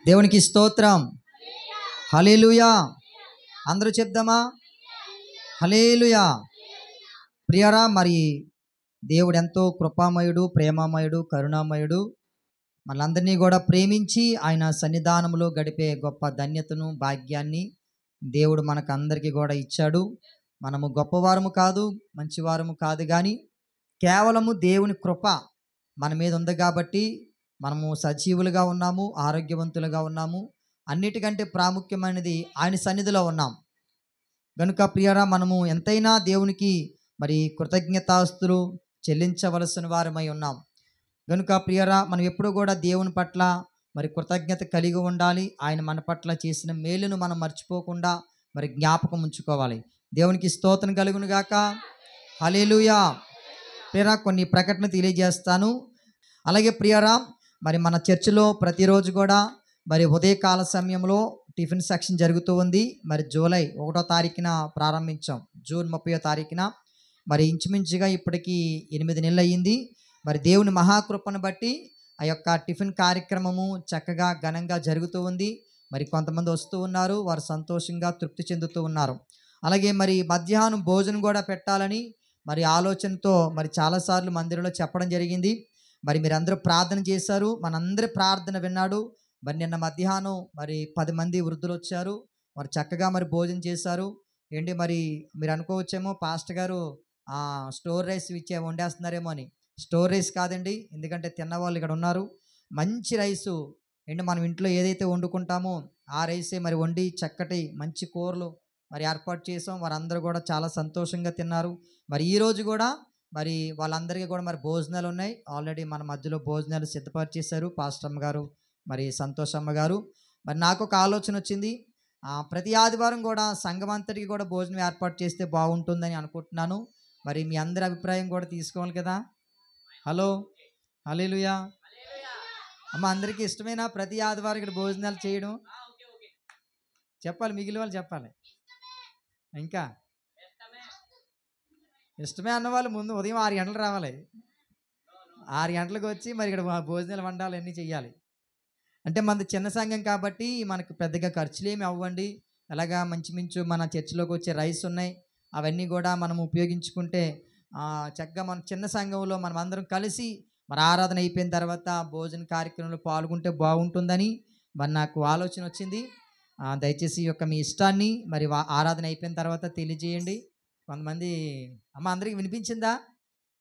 దేవునికి స్తోత్రం. హల్లెలూయా. అందరూ చెప్దామా? హల్లెలూయా. ప్రియరా, మరి దేవుడు ఎంతో కృపామయుడు, ప్రేమమయుడు, కరుణామయుడు. మనందరినీ కూడా ప్రేమించి ఆయన సన్నిధానంలో గడిపే గొప్ప ధన్యతను, భాగ్యాన్ని దేవుడు మనకు అందరికీ కూడా ఇచ్చాడు. మనము గొప్పవారము కాదు, మంచివారము కాదు, కానీ కేవలము దేవుని కృప మన మీద ఉంది కాబట్టి మనము సజీవులుగా ఉన్నాము, ఆరోగ్యవంతులుగా ఉన్నాము. అన్నిటికంటే ప్రాముఖ్యమైనది ఆయన సన్నిధిలో ఉన్నాం గనుక ప్రియరా, మనము ఎంతైనా దేవునికి మరి కృతజ్ఞతాస్తులు చెల్లించవలసిన వారమై ఉన్నాం. గనుక ప్రియరా, మనం ఎప్పుడూ కూడా దేవుని పట్ల మరి కృతజ్ఞత కలిగి ఉండాలి. ఆయన మన పట్ల చేసిన మేలును మనం మర్చిపోకుండా మరి జ్ఞాపకం ఉంచుకోవాలి. దేవునికి స్తోత్రం కలుగును గాక. హల్లెలూయా. ప్రియరా, కొన్ని ప్రకటన తెలియజేస్తాను. అలాగే ప్రియరా, మరి మన చర్చిలో ప్రతిరోజు కూడా మరి ఉదయకాల సమయంలో టిఫిన్ సెక్షన్ జరుగుతూ ఉంది. మరి జూలై 1వ తారీఖున ప్రారంభించాం. జూన్ 30వ తారీఖున మరి ఇంచుమించుగా ఇప్పటికీ 8 నెలలు అయ్యింది. మరి దేవుని మహాకృపను బట్టి ఆ యొక్క టిఫిన్ కార్యక్రమము చక్కగా ఘనంగా జరుగుతూ ఉంది. మరి కొంతమంది వస్తూ ఉన్నారు, వారు సంతోషంగా తృప్తి చెందుతూ ఉన్నారు. అలాగే మరి మధ్యాహ్నం భోజనం కూడా పెట్టాలని మరి ఆలోచనతో మరి చాలాసార్లు మందిరంలో చెప్పడం జరిగింది. మరి మీరందరూ ప్రార్థన చేశారు, మనందరి ప్రార్థన విన్నాడు. మరి నిన్న మధ్యాహ్నం మరి 10 మంది వృద్ధులు వచ్చారు. మరి చక్కగా మరి భోజనం చేశారు. ఏంటి మరి మీరు అనుకోవచ్చేమో పాస్టర్ గారు స్టోర్ రైస్ వండేస్తున్నారేమో అని. స్టోర్ రైస్ కాదండి, ఎందుకంటే తిన్నవాళ్ళు ఇక్కడ ఉన్నారు. మంచి రైసు ఏంటి, మనం ఇంట్లో ఏదైతే వండుకుంటామో ఆ రైసే మరి వండి చక్కటి మంచి కూరలు మరి ఏర్పాటు చేసాం. వారందరూ కూడా చాలా సంతోషంగా తిన్నారు. మరి ఈరోజు కూడా మరి వాళ్ళందరికీ కూడా మరి భోజనాలు ఉన్నాయి. ఆల్రెడీ మన మధ్యలో భోజనాలు సిద్ధపరిచేశారు పాస్టమ్మ గారు, మరి సంతోషమ్మ గారు. మరి నాకు ఒక ఆలోచన వచ్చింది. ప్రతి ఆదివారం కూడా సంఘం అంతటికి కూడా భోజనం ఏర్పాటు చేస్తే బాగుంటుందని అనుకుంటున్నాను. మరి మీ అందరి అభిప్రాయం కూడా తీసుకోవాలి కదా. హలో, హల్లెలూయా. అమ్మ, అందరికీ ఇష్టమేనా ప్రతి ఆదివారం ఇక్కడ భోజనాలు చేయడం? చెప్పాలి, మిగిలిన వాళ్ళు చెప్పాలి. ఇంకా ఇష్టమే అన్నవాళ్ళు ముందు ఉదయం 6 గంటలు రావాలి. 6 గంటలకు వచ్చి మరి ఇక్కడ భోజనాలు వండాలి, అన్నీ చెయ్యాలి. అంటే మనది చిన్న సంఘం కాబట్టి మనకు పెద్దగా ఖర్చులు ఏమి అవ్వండి. అలాగా మంచిమించు మన చర్చిలోకి వచ్చే రైస్ ఉన్నాయి, అవన్నీ కూడా మనం ఉపయోగించుకుంటే చక్కగా మన చిన్న సంఘంలో మనం అందరం కలిసి మరి ఆరాధన అయిపోయిన తర్వాత భోజన కార్యక్రమంలో పాల్గొంటే బాగుంటుందని మరి నాకు ఆలోచన వచ్చింది. దయచేసి ఈ యొక్క మీ ఇష్టాన్ని మరి ఆరాధన అయిపోయిన తర్వాత తెలియజేయండి. కొంతమంది అమ్మ, అందరికీ వినిపించిందా?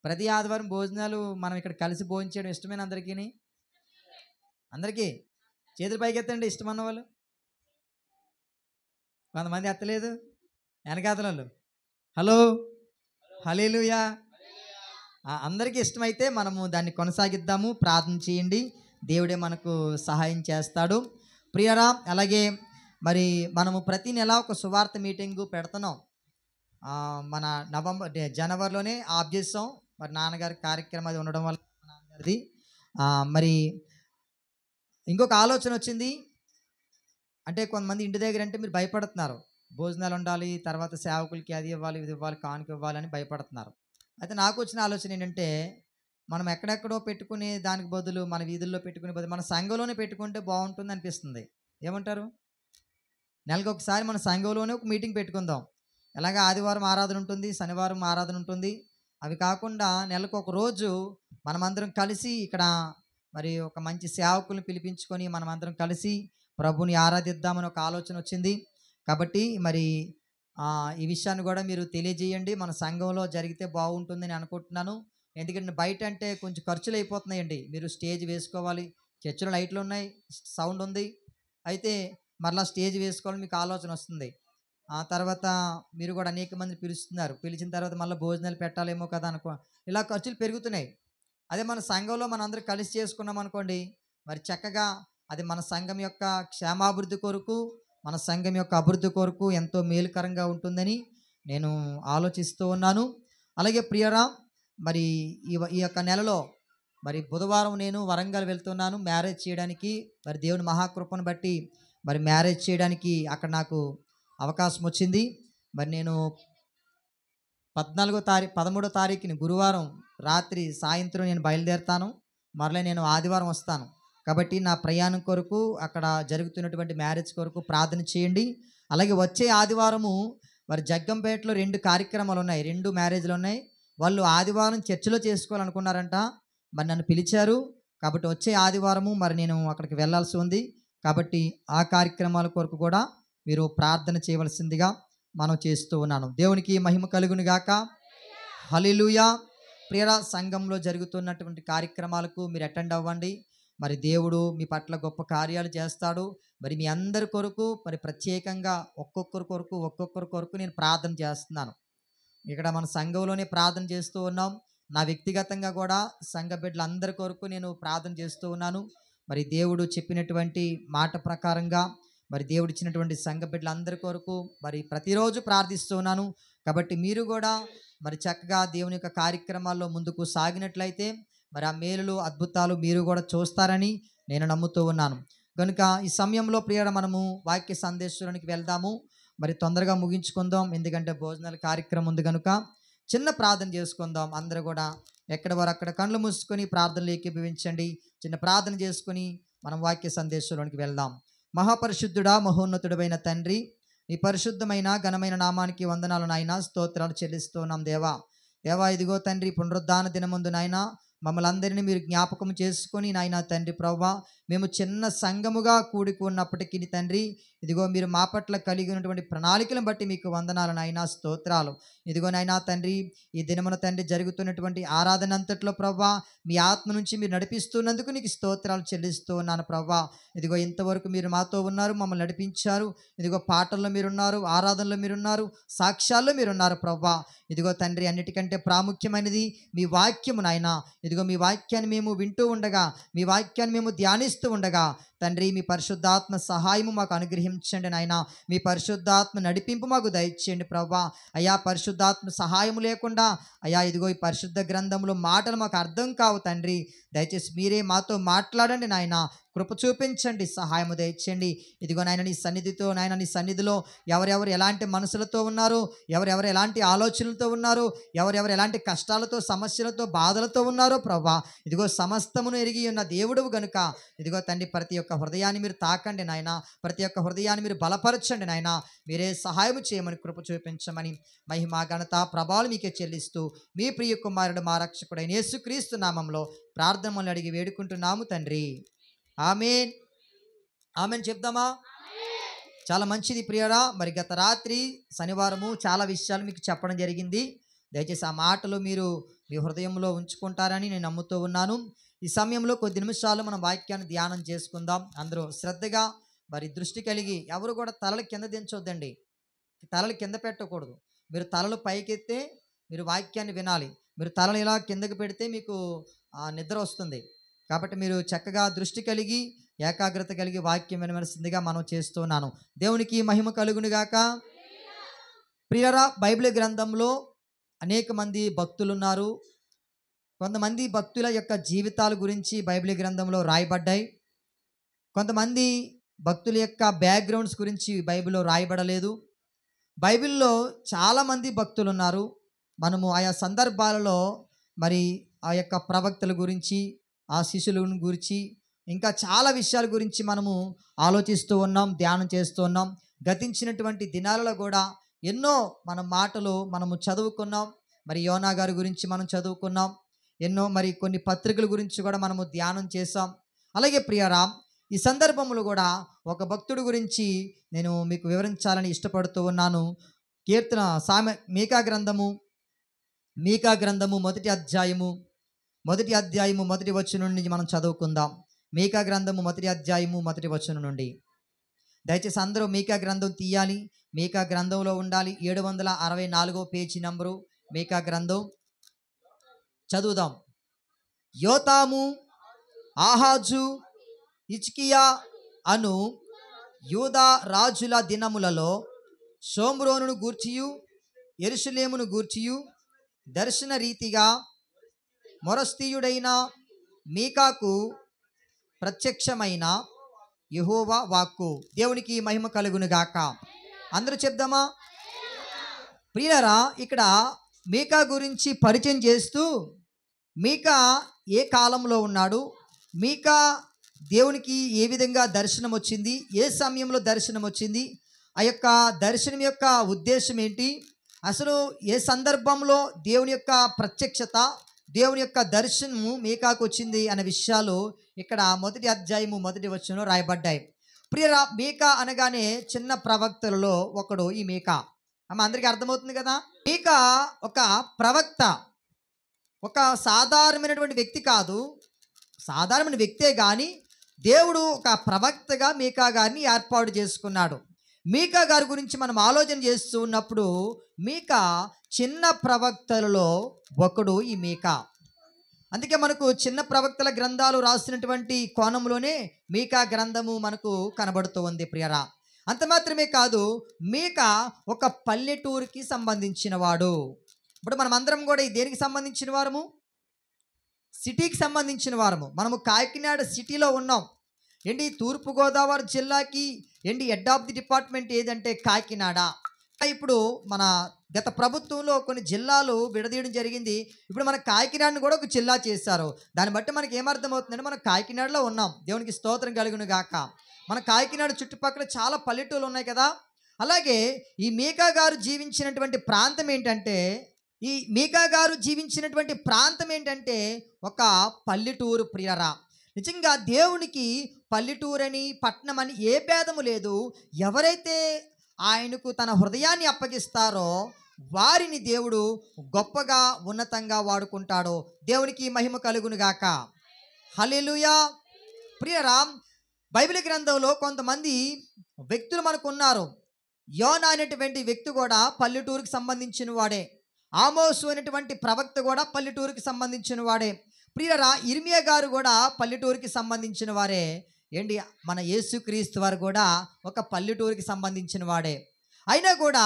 ప్రతి ఆదివారం భోజనాలు మనం ఇక్కడ కలిసి భోజనం చేయడం ఇష్టమైన అందరికీ? అందరికీ చేతులు పైకెత్తండి ఇష్టమన్న వాళ్ళు. కొంతమంది ఎత్తలేదు, వెనకాతలు. హలో, హల్లెలూయా. అందరికీ ఇష్టమైతే మనము దాన్ని కొనసాగిద్దాము. ప్రార్థన చేయండి, దేవుడే మనకు సహాయం చేస్తాడు. ప్రియరా, అలాగే మరి మనము ప్రతి నెల ఒక సువార్త మీటింగు పెడుతున్నాం. మన జనవరిలోనే ఆఫ్ చేసాం. మరి నాన్నగారి కార్యక్రమం అది ఉండడం వల్ల నాన్నగారిది మరి ఇంకొక ఆలోచన వచ్చింది. అంటే కొంతమంది ఇంటి దగ్గర అంటే మీరు భయపడుతున్నారు, భోజనాలు ఉండాలి, తర్వాత సేవకులకి అది ఇవ్వాలి, ఇది ఇవ్వాలి, కానుక ఇవ్వాలని భయపడుతున్నారు. అయితే నాకు వచ్చిన ఆలోచన ఏంటంటే, మనం ఎక్కడెక్కడో పెట్టుకునే దానికి బదులు మన వీధుల్లో పెట్టుకునే బదులు మన సంఘంలోనే పెట్టుకుంటే బాగుంటుంది అనిపిస్తుంది. ఏమంటారు? నెలకు ఒకసారి మన సంఘంలోనే ఒక మీటింగ్ పెట్టుకుందాం. ఎలాగ ఆదివారం ఆరాధన ఉంటుంది, శనివారం ఆరాధన ఉంటుంది. అవి కాకుండా నెలకు ఒక రోజు మనమందరం కలిసి ఇక్కడ మరి ఒక మంచి సేవకుల్ని పిలిపించుకొని మనమందరం కలిసి ప్రభుని ఆరాధిద్దామని ఒక ఆలోచన వచ్చింది. కాబట్టి మరి ఈ విషయాన్ని కూడా మీరు తెలియజేయండి. మన సంఘంలో జరిగితే బాగుంటుందని అనుకుంటున్నాను. ఎందుకంటే బయట అంటే కొంచెం ఖర్చులు అయిపోతున్నాయండి. మీరు స్టేజ్ వేసుకోవాలి, చర్చిలో లైట్లు ఉన్నాయి, సౌండ్ ఉంది. అయితే మరలా స్టేజ్ వేసుకోవాలని మీకు ఆలోచన వస్తుంది. తర్వాత మీరు కూడా అనేక మందిని పిలుస్తున్నారు, పిలిచిన తర్వాత మళ్ళీ భోజనాలు పెట్టాలేమో కదా ఇలా ఖర్చులు పెరుగుతున్నాయి. అదే మన సంఘంలో మనందరం కలిసి చేసుకున్నాం అనుకోండి, మరి చక్కగా అది మన సంఘం యొక్క క్షేమాభివృద్ధి కొరకు, మన సంఘం యొక్క అభివృద్ధి కొరకు ఎంతో మేలుకరంగా ఉంటుందని నేను ఆలోచిస్తూ ఉన్నాను. అలాగే ప్రియరా, మరి ఈ యొక్క నెలలో మరి బుధవారం నేను వరంగల్ వెళ్తున్నాను మ్యారేజ్ చేయడానికి. మరి దేవుని మహాకృపను బట్టి మరి మ్యారేజ్ చేయడానికి అక్కడ నాకు అవకాశం వచ్చింది. మరి నేను 13వ తారీఖుని గురువారం రాత్రి సాయంత్రం నేను బయలుదేరుతాను. మరలా నేను ఆదివారం వస్తాను. కాబట్టి నా ప్రయాణం కొరకు, అక్కడ జరుగుతున్నటువంటి మ్యారేజ్ కొరకు ప్రార్థన చేయండి. అలాగే వచ్చే ఆదివారము మరి జగ్గంపేటలో 2 కార్యక్రమాలు ఉన్నాయి, 2 మ్యారేజ్లు ఉన్నాయి. వాళ్ళు ఆదివారం చర్చిలో చేసుకోవాలనుకున్నారంట. మరి నన్ను పిలిచారు. కాబట్టి వచ్చే ఆదివారము మరి నేను అక్కడికి వెళ్ళాల్సి ఉంది. కాబట్టి ఆ కార్యక్రమాల కొరకు కూడా మీరు ప్రార్థన చేయవలసిందిగా మనం చేస్తూ ఉన్నాను. దేవునికి మహిమ కలుగును గాక. హల్లెలూయా. ప్రియరా, సంఘంలో జరుగుతున్నటువంటి కార్యక్రమాలకు మీరు అటెండ్ అవ్వండి. మరి దేవుడు మీ పట్ల గొప్ప కార్యాలు చేస్తాడు. మరి మీ అందరి కొరకు మరి ప్రత్యేకంగా ఒక్కొక్కరి కొరకు నేను ప్రార్థన చేస్తున్నాను. ఇక్కడ మన సంఘంలోనే ప్రార్థన చేస్తూ ఉన్నాం. నా వ్యక్తిగతంగా కూడా సంఘ బిడ్డలందరి కొరకు నేను ప్రార్థన చేస్తూ ఉన్నాను. మరి దేవుడు చెప్పినటువంటి మాట ప్రకారంగా మరి దేవుడు ఇచ్చినటువంటి సంఘ బిడ్డలందరి కొరకు మరి ప్రతిరోజు ప్రార్థిస్తూ ఉన్నాను. కాబట్టి మీరు కూడా మరి చక్కగా దేవుని యొక్క కార్యక్రమాల్లో ముందుకు సాగినట్లయితే మరి ఆ మేలులు అద్భుతాలు మీరు కూడా చూస్తారని నేను నమ్ముతూ ఉన్నాను. కనుక ఈ సమయంలో ప్రియరా, మనము వాక్య సందేశానికి వెళ్దాము. మరి తొందరగా ముగించుకుందాం, ఎందుకంటే భోజనాల కార్యక్రమం ఉంది కనుక చిన్న ప్రార్థన చేసుకుందాం. అందరూ కూడా ఎక్కడ వారు అక్కడ కళ్ళు మూసుకొని ప్రార్థనలు ఏకీభవించండి. చిన్న ప్రార్థన చేసుకొని మనం వాక్య సందేశంలోనికి వెళ్దాం. మహాపరిశుద్ధుడా, మహోన్నతుడైన తండ్రి, ఈ పరిశుద్ధమైన ఘనమైన నామానికి వందనాలు నాయన, స్తోత్రాలు చెల్లిస్తున్నాం దేవా. ఇదిగో తండ్రి, పునరుద్ధాన దినముందు నాయన మమ్మల్ని అందరినీ మీరు జ్ఞాపకం చేసుకొని నాయన తండ్రి ప్రభువా, మేము చిన్న సంఘముగా కూడుకున్నప్పటికీ తండ్రి, ఇదిగో మీరు మా పట్ల కలిగి ఉన్నటువంటి ప్రణాళికలను బట్టి మీకు వందనాలు నాయన, స్తోత్రాలు. ఇదిగో నాయన తండ్రి, ఈ దినమున తండ్రి జరుగుతున్నటువంటి ఆరాధన అంతట్లో ప్రభువా, మీ ఆత్మ నుంచి మీరు నడిపిస్తున్నందుకు నీకు స్తోత్రాలు చెల్లిస్తూ ఉన్నాను ప్రభువా. ఇదిగో ఇంతవరకు మీరు మాతో ఉన్నారు, మమ్మల్ని నడిపించారు. ఇదిగో పాటల్లో మీరున్నారు, ఆరాధనలో మీరున్నారు, సాక్ష్యాల్లో మీరున్నారు ప్రభువా. ఇదిగో తండ్రి, అన్నిటికంటే ప్రాముఖ్యమైనది మీ వాక్యము నాయన. ఇదిగో మీ వాక్యాన్ని మేము వింటూ ఉండగా, మీ వాక్యాన్ని మేము ధ్యానిస్తూ ఉండగా తండ్రి, మీ పరిశుద్ధాత్మ సహాయము మాకు అనుగ్రహించండి నాయన. మీ పరిశుద్ధాత్మ నడిపింపు మాకు దయచేయండి ప్రభువా. అయ్యా, పరిశుద్ధాత్మ సహాయము లేకుండా అయ్యా ఇదిగో ఈ పరిశుద్ధ గ్రంథంలో మాటలు మాకు అర్థం కావు తండ్రి. దయచేసి మీరే మాతో మాట్లాడండి నాయన, కృప చూపించండి, సహాయము దయచేయండి. ఇదిగో నాయన, నీ సన్నిధితో నాయన, నీ సన్నిధిలో ఎవరెవరు ఎలాంటి మనసులతో ఉన్నారు, ఎవరెవరు ఎలాంటి ఆలోచనలతో ఉన్నారు, ఎవరెవరు ఎలాంటి కష్టాలతో, సమస్యలతో, బాధలతో ఉన్నారో ప్రభా, ఇదిగో సమస్తమును ఎరిగి ఉన్న దేవుడువు గనుక ఇదిగో తండ్రి, ప్రతి ఒక్క హృదయాన్ని మీరు తాకండి నాయన, ప్రతి ఒక్క హృదయాన్ని మీరు బలపరచండి నాయన. మీరే సహాయం చేయమని, కృప చూపించమని మహిమ ఘనత ప్రభావాలు మీకే చెల్లిస్తూ మీ ప్రియ కుమారుడు మా రక్షకుడైన యేసుక్రీస్తు నామంలో ప్రార్థనలు అడిగి వేడుకుంటున్నాము తండ్రి. ఆమేన్. ఆమేన్ చెప్దామా? చాలా మంచిది ప్రియరా. మరి గత రాత్రి శనివారము చాలా విషయాలు మీకు చెప్పడం జరిగింది. దయచేసి ఆ మాటలు మీరు మీ హృదయంలో ఉంచుకుంటారని నేను నమ్ముతూ ఉన్నాను. ఈ సమయంలో కొద్ది నిమిషాలు మనం వాక్యాన్ని ధ్యానం చేసుకుందాం. అందరూ శ్రద్ధగా మరి దృష్టి కలిగి, ఎవరు కూడా తలలు కింద దించొద్దండి, తలలు కింద పెట్టకూడదు. మీరు తలలు పైకెత్తే మీరు వాక్యాన్ని వినాలి. మీరు తలలు ఇలా కిందకి పెడితే మీకు నిద్ర వస్తుంది. కాబట్టి మీరు చక్కగా దృష్టి కలిగి ఏకాగ్రత కలిగి వాక్యం వినవలసిందిగా మనం చేస్తున్నాను. దేవునికి మహిమ కలుగునుగాక. ప్రియరా, బైబిల్ గ్రంథంలో అనేక మంది భక్తులు ఉన్నారు. కొంతమంది భక్తుల యొక్క జీవితాల గురించి బైబిల్ గ్రంథంలో రాయబడ్డాయి. కొంతమంది భక్తుల యొక్క బ్యాక్గ్రౌండ్స్ గురించి బైబిల్లో రాయబడలేదు. బైబిల్లో చాలామంది భక్తులు ఉన్నారు. మనము ఆయా సందర్భాలలో మరి ఆ యొక్క ప్రవక్తల గురించి, ఆ శిష్యుల గురించి, ఇంకా చాలా విషయాల గురించి మనము ఆలోచిస్తూ ఉన్నాం, ధ్యానం చేస్తూ ఉన్నాం. గతించినటువంటి దినాలలో కూడా ఎన్నో మన మాటలు మనము చదువుకున్నాం. మరి యోనా గారి గురించి మనం చదువుకున్నాం. ఎన్నో మరి కొన్ని పత్రికల గురించి కూడా మనము ధ్యానం చేసాం. అలాగే ప్రియరా, ఈ సందర్భంలో కూడా ఒక భక్తుడి గురించి నేను మీకు వివరించాలని ఇష్టపడుతూ ఉన్నాను. మీకా గ్రంథము మొదటి అధ్యాయము మొదటి వచనం నుండి మనం చదువుకుందాం. మీకా గ్రంథము మొదటి అధ్యాయము మొదటి వచనం నుండి. దయచేసి అందరూ మీకా గ్రంథం తీయాలి, మీకా గ్రంథంలో ఉండాలి. 764 పేజీ నంబరు మీకా గ్రంథం. చదువుదాం. యోతాము, ఆహాజు, హిజ్కియా అను యూదా రాజుల దినములలో షోమ్రోనును గూర్చియు యెరూషలేమును గూర్చియు దర్శన రీతిగా మొరస్తీయుడైన మీకాకు ప్రత్యక్షమైన యెహోవా వాక్కు. దేవునికి మహిమ కలుగునుగాక. అందరూ చెప్దామా? ప్రియరా, ఇక్కడ మీకా గురించి పరిచయం చేస్తూ, మీకా ఏ కాలంలో ఉన్నాడు, మీకా దేవునికి ఏ విధంగా దర్శనం వచ్చింది, ఏ సమయంలో దర్శనం వచ్చింది, ఆ యొక్క దర్శనం యొక్క ఉద్దేశం ఏంటి, అసలు ఏ సందర్భంలో దేవుని యొక్క ప్రత్యక్షత, దేవుని యొక్క దర్శనము మీకాకు వచ్చింది అనే విషయాలు ఇక్కడ మొదటి అధ్యాయము మొదటి వచనంలో రాయబడ్డాయి. ప్రియరా, మీకా అనగానే చిన్న ప్రవక్తలలో ఒకడు ఈ మీకా. అమ్మ అందరికీ అర్థమవుతుంది కదా. మీకా ఒక ప్రవక్త, ఒక సాధారణమైనటువంటి వ్యక్తి కాదు, సాధారణమైన వ్యక్తే కానీ దేవుడు ఒక ప్రవక్తగా మీకా గారిని ఏర్పాటు చేసుకున్నాడు. మీకా గారి గురించి మనం ఆలోచన చేస్తూ ఉన్నప్పుడు మీకా చిన్న ప్రవక్తలలో ఒకడు ఈ మీకా. అందుకే మనకు చిన్న ప్రవక్తల గ్రంథాలు రాసినటువంటి కోణంలోనే మీకా గ్రంథము మనకు కనబడుతూ ఉంది ప్రియరా. అంత మాత్రమే కాదు, మీకా ఒక పల్లెటూరుకి సంబంధించిన వాడు. ఇప్పుడు మనం అందరం కూడా ఈ దేనికి సంబంధించిన వారము? సిటీకి సంబంధించిన వారము. మనము కాకినాడ సిటీలో ఉన్నాం. ఏంటి, తూర్పుగోదావరి జిల్లాకి ఏంటి హెడ్ ఆఫ్ ది డిపార్ట్మెంట్ ఏదంటే కాకినాడ. ఇప్పుడు మన గత ప్రభుత్వంలో కొన్ని జిల్లాలు విడదీయడం జరిగింది. ఇప్పుడు మన కాకినాడను కూడా ఒక జిల్లా చేశారు. దాన్ని బట్టి మనకి ఏమర్థమవుతుందంటే మనం కాకినాడలో ఉన్నాం. దేవునికి స్తోత్రం కలుగును గాక. మన కాకినాడ చుట్టుపక్కల చాలా పల్లెటూళ్ళు ఉన్నాయి కదా. అలాగే ఈ మీకా గారు జీవించినటువంటి ప్రాంతం ఏంటంటే, ఒక పల్లెటూరు ప్రియరా. నిజంగా దేవునికి పల్లెటూరని పట్టణమని ఏ భేదము లేదు. ఎవరైతే ఆయనకు తన హృదయాన్ని అప్పగిస్తారో వారిని దేవుడు గొప్పగా ఉన్నతంగా వాడుకుంటాడో. దేవునికి మహిమ కలుగును గాక. హల్లెలూయా. ప్రియరా, బైబిల్ గ్రంథంలో కొంతమంది వ్యక్తులు మనకు ఉన్నారు. యోనా అనేటువంటి వ్యక్తి కూడా పల్లెటూరుకి సంబంధించిన వాడే. ఆమోసు అనేటువంటి ప్రవక్త కూడా పల్లెటూరుకి సంబంధించిన వాడే. ప్రియరా, ఇర్మియా గారు కూడా పల్లెటూరుకి సంబంధించిన వారే. ఏంటి, మన యేసుక్రీస్తు వారు కూడా ఒక పల్లెటూరుకి సంబంధించిన వాడే. అయినా కూడా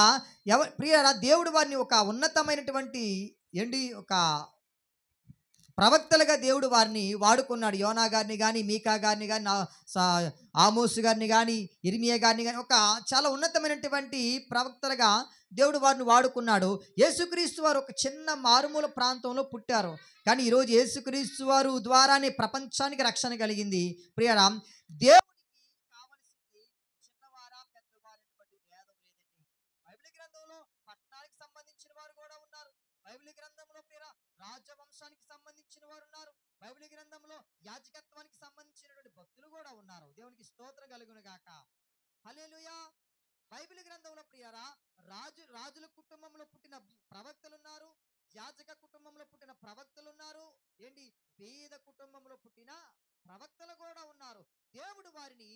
ప్రియరా, దేవుడు వారిని ఒక ఉన్నతమైనటువంటి ఒక ప్రవక్తలుగా దేవుడు వారిని వాడుకున్నాడు. యోనా గారిని కానీ, మీకా గారిని కానీ, ఆమోసు గారిని కానీ, ఇర్మియా గారిని కానీ ఒక చాలా ఉన్నతమైనటువంటి ప్రవక్తలుగా దేవుడు వారిని వాడుకున్నాడు. యేసుక్రీస్తు వారు ఒక చిన్న మారుమూల ప్రాంతంలో పుట్టారు. కానీ ఈరోజు యేసుక్రీస్తు వారు ద్వారానే ప్రపంచానికి రక్షణ కలిగింది. ప్రియరా, దేవుడికి కావలసింది చిన్నవారా పెద్దవారైనటువంటి భేదం లేదండి. బైబిల్ గ్రంథంలో పట్టణానికి సంబంధించిన వారు కూడా ఉన్నారు. బైబిల్ గ్రంథంలో ప్రియరా, రాజవంశానికి సంబంధించిన వారు ఉన్నారు. బైబిల్ గ్రంథంలో యాజకత్వానికి సంబంధించినటువంటి భక్తులు కూడా ఉన్నారు. దేవునికి స్తోత్రం కలుగును గాక. హల్లెలూయా. బైబిల్ గ్రంథంలో ప్రియరా, రాజుల కుటుంబంలో పుట్టిన ప్రవక్తలు ఉన్నారు, యాజక కుటుంబంలో పుట్టిన ప్రవక్తలు ఉన్నారు, పేద కుటుంబంలో పుట్టిన ప్రవక్తలు కూడా ఉన్నారు. దేవుడు వారిని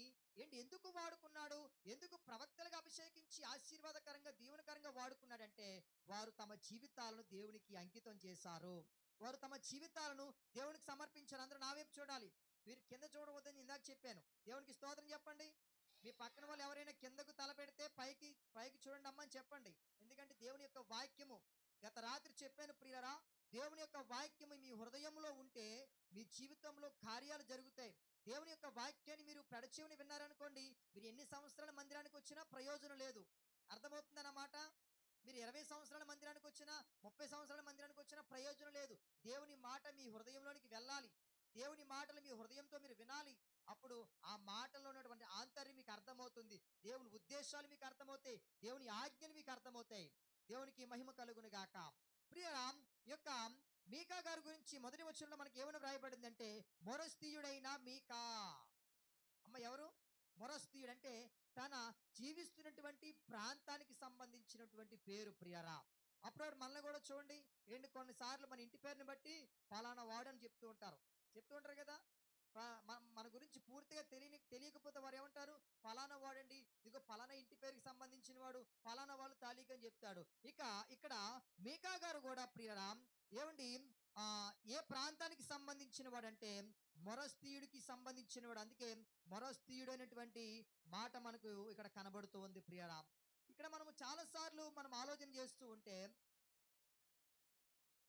ఎందుకు వాడుకున్నాడు, ఎందుకు ప్రవక్తలుగా అభిషేకించి ఆశీర్వాదకరంగా దీవెనకరంగా వాడుకున్నాడంటే, వారు తమ జీవితాలను దేవునికి అంకితం చేశారు. వారు తమ జీవితాలను దేవునికి సమర్పించారు. అందరూ నా వైపు చూడాలి. మీరు కింద చూడవద్దని ఇందాక చెప్పాను. దేవునికి స్తోత్రం చెప్పండి. మీ పక్కన వాళ్ళు ఎవరైనా కిందకు తల పెడితే పైకి చూడండి అమ్మా అని చెప్పండి. ఎందుకంటే దేవుని యొక్క వాక్యము, గత రాత్రి చెప్పాను ప్రియరా, దేవుని యొక్క వాక్యము మీ హృదయంలో ఉంటే మీ జీవితంలో కార్యాలు జరుగుతాయి. దేవుని యొక్క వాక్యాన్ని మీరు పెడచెవిని విన్నారనుకోండి, మీరు ఎన్ని సంవత్సరాల మందిరానికి వచ్చినా ప్రయోజనం లేదు. అర్థమవుతుందన్నమాట. మీరు 20 సంవత్సరాల మందిరానికి వచ్చినా, 30 సంవత్సరాల మందిరానికి వచ్చినా ప్రయోజనం లేదు. దేవుని మాట మీ హృదయంలోనికి వెళ్ళాలి. దేవుని మాటలు మీ హృదయంతో మీరు వినాలి. అప్పుడు ఆ మాటల్లో ఉన్నటువంటి ఆంతర్యం మీకు అర్థమవుతుంది. దేవుని ఉద్దేశాలు మీకు అర్థమవుతాయి. దేవుని ఆజ్ఞలు మీకు అర్థమవుతాయి. దేవునికి మహిమ కలుగును గాక. ప్రియరా, యొక్క మీకా గారి గురించి మొదటి వచనంలో మనకి ఏమని వ్రాయబడిందంటే, మొరస్తీయుడైన మీకా. అమ్మ ఎవరు? మొరస్తీయుడు అంటే తన జీవిస్తున్నటువంటి ప్రాంతానికి సంబంధించినటువంటి పేరు ప్రియరా. అప్పుడు మనల్ని కూడా చూడండి, కొన్నిసార్లు మన ఇంటి పేరుని బట్టి ఫలానా వాడు అని చెప్తూ ఉంటారు కదా. మన గురించి పూర్తిగా తెలియకపోతే వారు ఏమంటారు, ఫలానా వాడండి, ఇదిగో ఫలానా ఇంటి పేరుకి సంబంధించిన వాడు, ఫలానా వాళ్ళు తాలీక అని చెప్తాడు. ఇక్కడ మీకా గారు కూడా ప్రియరా ఏ ప్రాంతానికి సంబంధించిన వాడంటే మొరస్తీయుడికి సంబంధించిన వాడు. అందుకే మొరస్తీయుడు అనేటువంటి మాట మనకు ఇక్కడ కనబడుతూ ఉంది ప్రియరా. ఇక్కడ మనము చాలా సార్లు మనం ఆలోచన చేస్తూ ఉంటే,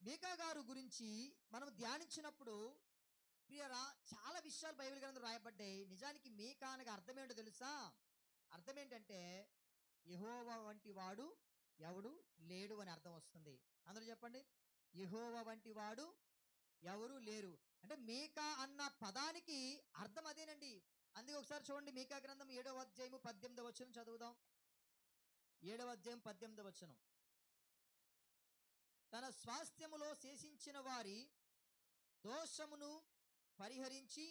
మీకా గారు గురించి మనం ధ్యానించినప్పుడు ప్రియరా, చాలా విషయాలు బైబిల్ గ్రంథంలో రాయబడ్డాయి. నిజానికి మీకా అనగా అర్థం ఏంటో తెలుసా? అర్థం ఏంటంటే, యెహోవా వంటి వాడు ఎవడు లేడు అని అర్థం వస్తుంది. అందరూ చెప్పండి, యెహోవా వంటి వాడు ఎవరు లేరు. అంటే మీకా అన్న పదానికి అర్థం అదేనండి. అందుకే ఒకసారి చూడండి, మీకా గ్రంథం 7వ అధ్యాయము 18వ వచనం చదువుదాం. 7వ అధ్యాయం 18వ వచనం. తన స్వాస్థ్యములో శేషించిన వారి దోషమును పరిహరించి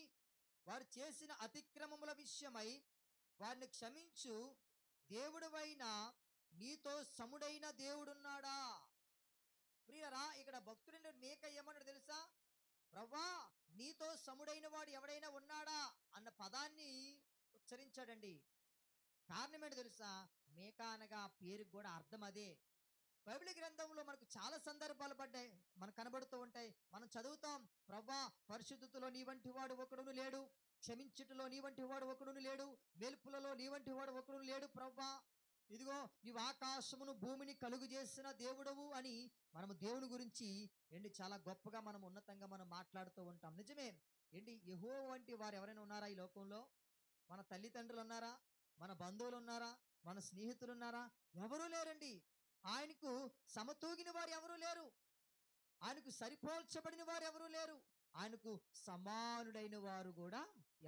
వారు చేసిన అతిక్రమముల విషయమై వారిని క్షమించు దేవుడవైన నీతో సముడైన దేవుడున్నాడా? ప్రియరా, ఇక్కడ భక్తుడైన మేక ఏమన్నాడు తెలుసా? ప్రవ్వా, నీతో సముడైన వాడు ఎవడైనా ఉన్నాడా అన్న పదాన్ని ఉచ్చరించాడండి. కారణం ఏంటో తెలుసా? మేక అనగా పేరుకి కూడా అర్థం అదే. బైబిల్ గ్రంథంలో మనకు చాలా సందర్భాలు పడ్డాయి, మనకు కనబడుతూ ఉంటాయి. మనం చదువుతాం, ప్రవ్వా పరిశుద్ధతలో నీ వంటి వాడు ఒకడును లేడు, క్షమించుటలో నీ వంటి వాడు ఒకడును లేడు, వెలుపులలో నీ వంటి వాడు ఒకడును లేడు ప్రవ్వా. ఇదిగో నీవు ఆకాశమును భూమిని కలుగు చేసిన దేవుడవు అని మనము దేవుని గురించి చాలా గొప్పగా మనం ఉన్నతంగా మనం మాట్లాడుతూ ఉంటాం. నిజమే ఏంటి, యెహోవా వంటి వారు ఎవరైనా ఉన్నారా ఈ లోకంలో? మన తల్లిదండ్రులు ఉన్నారా? మన బంధువులు ఉన్నారా? మన స్నేహితులు ఉన్నారా? ఎవరూ లేరండి. ఆయనకు సమతూగిన వారు ఎవరూ లేరు. ఆయనకు సరిపోల్చబడిన వారు ఎవరూ లేరు. ఆయనకు సమానుడైన వారు కూడా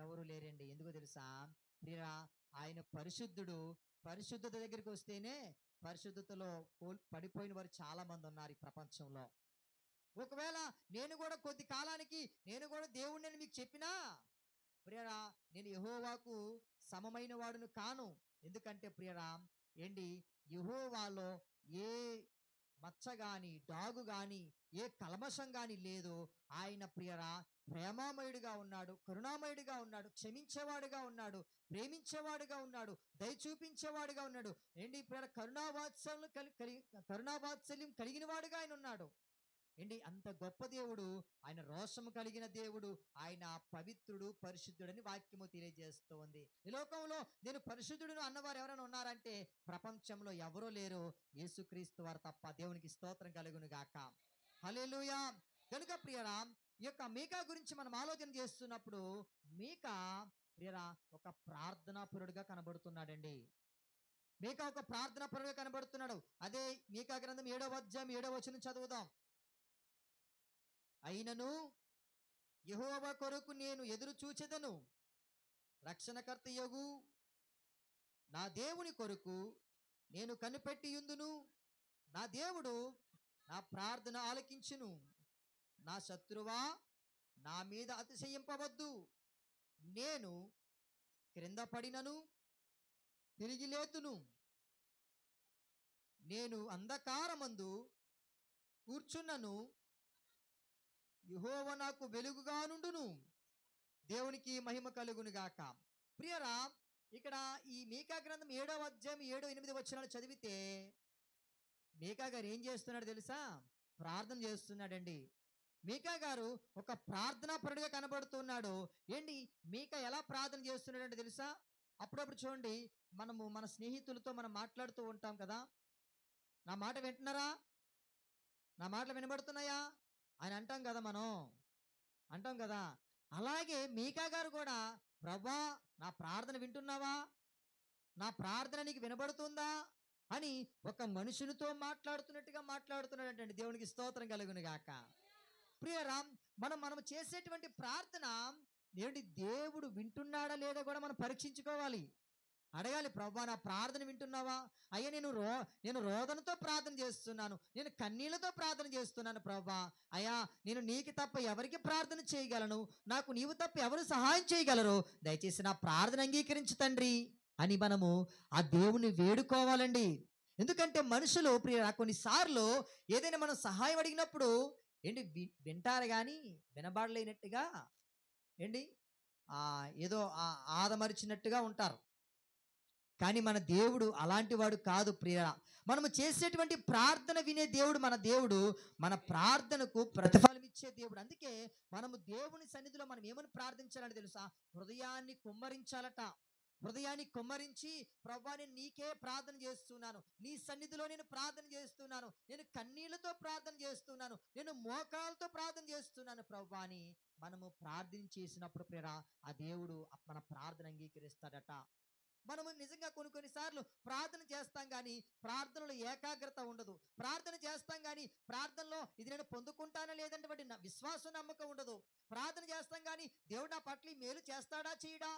ఎవరు లేరండి. ఎందుకో తెలుసా ప్రియరా? ఆయన పరిశుద్ధుడు. పరిశుద్ధత దగ్గరికి వస్తేనే పరిశుద్ధతలో పడిపోయిన వారు చాలా మంది ఉన్నారు ఈ ప్రపంచంలో. ఒకవేళ నేను కూడా కొద్ది కాలానికి నేను కూడా దేవుడిని మీకు చెప్పినా, ప్రియరా, నేను యెహోవాకు సమమైన వాడును కాను. ఎందుకంటే ప్రియరా ఏంటి, యెహోవాలో ఏ మచ్చ గాని డాగు గాని ఏ కల్మషం గాని లేదు. ఆయన ప్రియరా ప్రేమామయుడిగా ఉన్నాడు, కరుణామయుడిగా ఉన్నాడు, క్షమించేవాడుగా ఉన్నాడు, ప్రేమించేవాడుగా ఉన్నాడు, దయ చూపించేవాడుగా ఉన్నాడు. ఏంటి ప్రియర, కరుణావాత్సల్యం కలిగిన వాడుగా ఆయన ఉన్నాడు. ఏంటి, అంత గొప్ప దేవుడు. ఆయన రోషము కలిగిన దేవుడు. ఆయన పవిత్రుడు, పరిశుద్ధుడని వాక్యము తెలియజేస్తూ ఉంది. ఈ లోకంలో నేను పరిశుద్ధుడును అన్నవారు ఎవరైనా ఉన్నారంటే ప్రపంచంలో ఎవరూ లేరు, యేసుక్రీస్తు వారు తప్ప. దేవునికి స్తోత్రం కలుగును గాక. హల్లెలూయా. కనుక ప్రియరా, ఈ యొక్క మీకా గురించి మనం ఆలోచన చేస్తున్నప్పుడు మీకా ప్రియరా ఒక ప్రార్థనా పరుడుగా కనబడుతున్నాడండి. మీకా ఒక ప్రార్థనా పరుడుగా కనబడుతున్నాడు. అదే మీకా గ్రంథం 7వ అధ్యాయం 7వ వచనం చదువుదాం. అయినను యెహోవా కొరకు నేను ఎదురు చూచెదను, రక్షణకర్తయగు నా దేవుని కొరకు నేను కనిపెట్టియుందును. నా దేవుడు నా ప్రార్థన ఆలకించును. నా శత్రువా, నా మీద అతిశయింపవద్దు. నేను క్రింద పడినను తిరిగి లేతును. నేను అంధకారమందు కూర్చున్నను, యెహోవా నాకు వెలుగుగా నుండును. దేవునికి మహిమ కలుగును గాక. ప్రియరా, ఇక్కడ ఈ మీకా గ్రంథం 7వ అధ్యాయం 7-8 వచనాలు చదివితే మీకా గారు ఏం చేస్తున్నాడు తెలుసా? ప్రార్థన చేస్తున్నాడండి. మీకా గారు ఒక ప్రార్థనా పరుడుగా కనబడుతున్నాడు. ఏంటి, మీకా ఎలా ప్రార్థన చేస్తున్నాడంటే తెలుసా? అప్పుడప్పుడు చూడండి, మనము మన స్నేహితులతో మనం మాట్లాడుతూ ఉంటాం కదా. నా మాట వింటున్నారా? నా మాటలు వినబడుతున్నాయా అని అంటాం కదా, మనం అంటాం కదా. అలాగే మీకా గారు కూడా, ప్రభా నా ప్రార్థన వింటున్నావా, నా ప్రార్థన నీకు వినబడుతుందా అని ఒక మనుషునితో మాట్లాడుతున్నట్టుగా మాట్లాడుతున్నాడంటండి. దేవునికి స్తోత్రం కలుగును గాక. ప్రియరా, మనం చేసేటువంటి ప్రార్థన ఏంటి, దేవుడు వింటున్నాడా లేదా కూడా మనం పరీక్షించుకోవాలి. అడగాలి, ప్రభా నా ప్రార్థన వింటున్నావా? అయ్యా నేను రోదనతో ప్రార్థన చేస్తున్నాను, నేను కన్నీళ్లతో ప్రార్థన చేస్తున్నాను ప్రభా. అయ్యా నేను నీకు తప్ప ఎవరికి ప్రార్థన చేయగలను, నాకు నీవు తప్ప ఎవరు సహాయం చేయగలరు, దయచేసి నా ప్రార్థన అంగీకరించు తండ్రి అని మనము ఆ దేవుని వేడుకోవాలండి. ఎందుకంటే మనుషులు ప్రియ కొన్నిసార్లు ఏదైనా మనం సహాయం అడిగినప్పుడు ఏంటి వింటారు కానీ వినబడలేనట్టుగా ఏంటి ఏదో ఆదమరిచినట్టుగా ఉంటారు. కానీ మన దేవుడు అలాంటి వాడు కాదు ప్రియ. మనము చేసేటువంటి ప్రార్థన వినే దేవుడు మన దేవుడు, మన ప్రార్థనకు ప్రతిఫలం ఇచ్చే దేవుడు. అందుకే మనము దేవుని సన్నిధిలో మనం ఏమని ప్రార్థించాలని తెలుసా? హృదయాన్ని కుమ్మరించాలట. హృదయాన్ని కుమ్మరించి, ప్రభా నేను నీకే ప్రార్థన చేస్తున్నాను, నీ సన్నిధిలో నేను ప్రార్థన చేస్తున్నాను, నేను కన్నీళ్లతో ప్రార్థన చేస్తున్నాను, నేను మోకాలతో ప్రార్థన చేస్తున్నాను ప్రభా అని మనము ప్రార్థన చేసినప్పుడు ప్రియరా ఆ దేవుడు మన ప్రార్థన అంగీకరిస్తాడట. మనము నిజంగా కొన్నిసార్లు ప్రార్థన చేస్తాం కానీ ప్రార్థనలో ఏకాగ్రత ఉండదు. ప్రార్థన చేస్తాం కానీ ప్రార్థనలో ఇది నేను పొందుకుంటానా లేదంటే వాటి విశ్వాసం నమ్మకం ఉండదు. ప్రార్థన చేస్తాం కానీ దేవుడు నా పట్ల ఈ మేలు చేస్తాడా చేయడా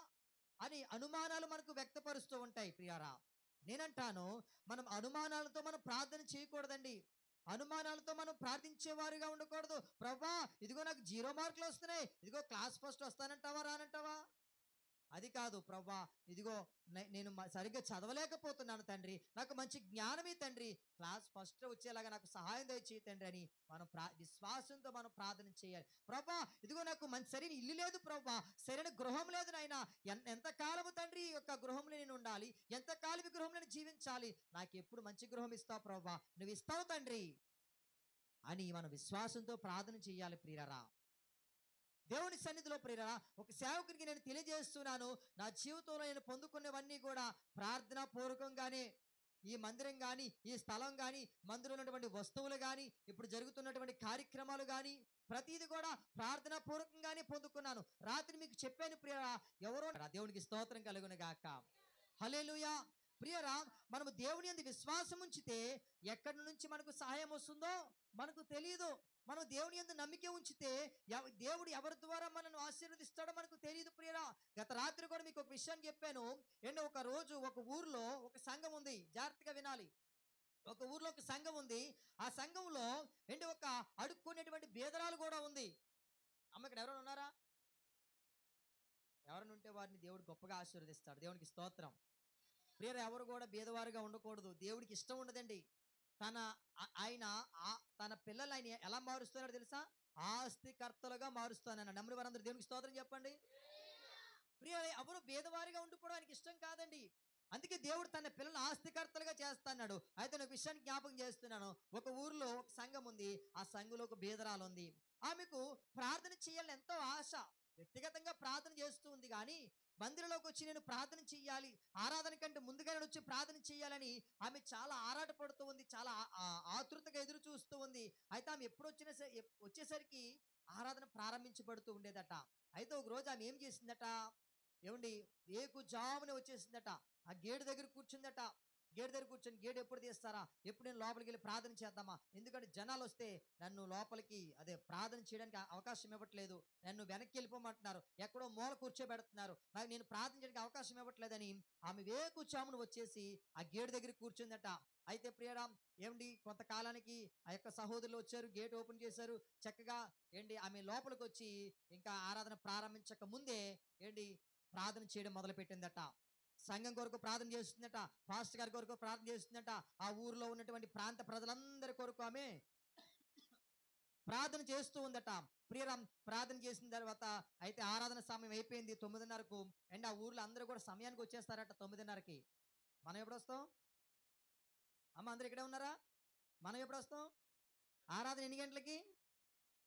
అని అనుమానాలు మనకు వ్యక్తపరుస్తూ ఉంటాయి ప్రియారా. నేనంటాను, మనం అనుమానాలతో మనం ప్రార్థన చేయకూడదండి. అనుమానాలతో మనం ప్రార్థించేవారుగా ఉండకూడదు. ప్రభా, ఇదిగో నాకు 0 మార్కులు వస్తున్నాయి, ఇదిగో క్లాస్ ఫస్ట్ వస్తానంటావా రానంటావా? అది కాదు. ప్రభా, ఇదిగో నేను సరిగ్గా చదవలేకపోతున్నాను తండ్రి, నాకు మంచి జ్ఞానమే తండ్రి, క్లాస్ ఫస్ట్ వచ్చేలాగా నాకు సహాయం దయచేయి తండ్రి అని మనం విశ్వాసంతో మనం ప్రార్థన చేయాలి. ప్రభా, ఇదిగో నాకు మంచి సరైన ఇల్లు లేదు ప్రభా, సరైన గృహం లేదు నాయన, ఎంతకాలము తండ్రి ఈ యొక్క గృహంలో నేను ఉండాలి, ఎంతకాలం ఈ గృహంలో నేను జీవించాలి, నాకు ఎప్పుడు మంచి గృహం ఇస్తావు ప్రభా, నువ్వు ఇస్తావు తండ్రి అని మనం విశ్వాసంతో ప్రార్థన చేయాలి ప్రియులారా. దేవుని సన్నిధిలో ప్రియులారా, ఒక సేవకునికి నేను తెలియజేస్తున్నాను, నా జీవితంలో నేను పొందుకునేవన్నీ కూడా ప్రార్థనా పూర్వకంగానే. ఈ మందిరం కానీ, ఈ స్థలం కానీ, మందిరంలో ఉన్నటువంటి వస్తువులు కానీ, ఇప్పుడు జరుగుతున్నటువంటి కార్యక్రమాలు కానీ ప్రతిది కూడా ప్రార్థనా పూర్వకంగానే పొందుకున్నాను. రాత్రి మీకు చెప్పాను ప్రియులారా, ఎవరో దేవునికి స్తోత్రం కలుగును గాక. హల్లెలూయా. ప్రియరా, మనము దేవుని యందు విశ్వాసం ఉంచితే ఎక్కడి నుంచి మనకు సహాయం వస్తుందో మనకు తెలియదు. మనం దేవుని యందు నమ్మిక ఉంచితే దేవుడు ఎవరి ద్వారా మనల్ని ఆశీర్వదిస్తాడో మనకు తెలియదు ప్రియరా. గత రాత్రి కూడా మీకు ఒక విషయాన్ని చెప్పాను. ఒక రోజు ఒక ఊర్లో ఒక సంఘం ఉంది, జాగ్రత్తగా వినాలి. ఒక ఊర్లో ఒక సంఘం ఉంది. ఆ సంఘంలో ఒక అడుక్కునేటువంటి బేదరాలు కూడా ఉంది. అమ్మ, ఇక్కడ ఎవరైనా ఉన్నారా? ఎవరైనా ఉంటే వారిని దేవుడు గొప్పగా ఆశీర్వదిస్తాడు. దేవునికి స్తోత్రం. ప్రియరా, ఎవరు కూడా బీదవారుగా ఉండకూడదు. దేవుడికి ఇష్టం ఉండదండి. ఆయన తన పిల్లలు ఆయన ఎలా మారుస్తున్నాడు తెలుసా? ఆస్తికర్తలుగా మారుస్తానన్నాడు. నమ్మిన వారందరూ దేవునికి స్తోత్రం చెప్పండి. ప్రియ, ఎవరు బీదవారిగా ఉండిపోవడం ఆయనకి ఇష్టం కాదండి. అందుకే దేవుడు తన పిల్లలు ఆస్తికర్తలుగా చేస్తున్నాడు. అయితే నేను ఒక విషయాన్ని జ్ఞాపకం చేస్తున్నాను. ఒక ఊర్లో ఒక సంఘం ఉంది. ఆ సంఘంలో ఒక బీదరాలు ఉంది. ఆమెకు ప్రార్థన చేయాలని ఎంతో ఆశ. వ్యక్తిగతంగా ప్రార్థన చేస్తూ ఉంది కానీ మందిరంలోకి వచ్చి నేను ప్రార్థన చెయ్యాలి, ఆరాధన కంటే ముందుగానే వచ్చి ప్రార్థన చేయాలని ఆమె చాలా ఆరాటపడుతూ ఉంది, చాలా ఆతృతగా ఎదురు చూస్తూ ఉంది. అయితే ఆమె ఎప్పుడు వచ్చేసరికి ఆరాధన ప్రారంభించబడుతూ ఉండేదట. అయితే ఒక రోజు ఆమె ఏం చేసిందట, వేకుజామున వచ్చేసిందట. ఆ గేటు దగ్గర కూర్చుందట. గేటు దగ్గర కూర్చొని, గేటు ఎప్పుడు తీస్తారా, ఎప్పుడు నేను లోపలికి వెళ్ళి ప్రార్థన చేద్దామా, ఎందుకంటే జనాలు వస్తే నన్ను లోపలికి ప్రార్థన చేయడానికి అవకాశం ఇవ్వట్లేదు, నన్ను వెనక్కి వెళ్ళిపోమంటున్నారు, ఎక్కడో మూల కూర్చోబెడుతున్నారు, నాకు నేను ప్రార్థన చేయడానికి అవకాశం ఇవ్వట్లేదని ఆమె వేకుజామున వచ్చేసి ఆ గేటు దగ్గర కూర్చుందట. అయితే ప్రియరామ్, కొంతకాలానికి ఆ యొక్క సహోదరులు వచ్చారు, గేట్ ఓపెన్ చేశారు. చక్కగా ఆమె లోపలికి వచ్చి ఇంకా ఆరాధన ప్రారంభించక ముందే ప్రార్థన చేయడం మొదలు పెట్టిందట. సంఘం కొరకు ప్రార్థన చేస్తుందట, పాస్టర్ గారి కొరకు ప్రార్థన చేస్తుందట, ఆ ఊర్లో ఉన్నటువంటి ప్రాంత ప్రజలందరి కొరకు ఆమె ప్రార్థన చేస్తూ ఉందట. ప్రియరామ్, ప్రార్థన చేసిన తర్వాత అయితే ఆరాధన సమయం అయిపోయింది 9:30కు. ఆ ఊర్లో అందరూ కూడా సమయానికి వచ్చేస్తారట 9:30కి. మనం ఎప్పుడు వస్తాం అమ్మ? అందరు ఇక్కడే ఉన్నారా? మనం ఎప్పుడు వస్తాం? ఆరాధన ఎన్ని గంటలకి?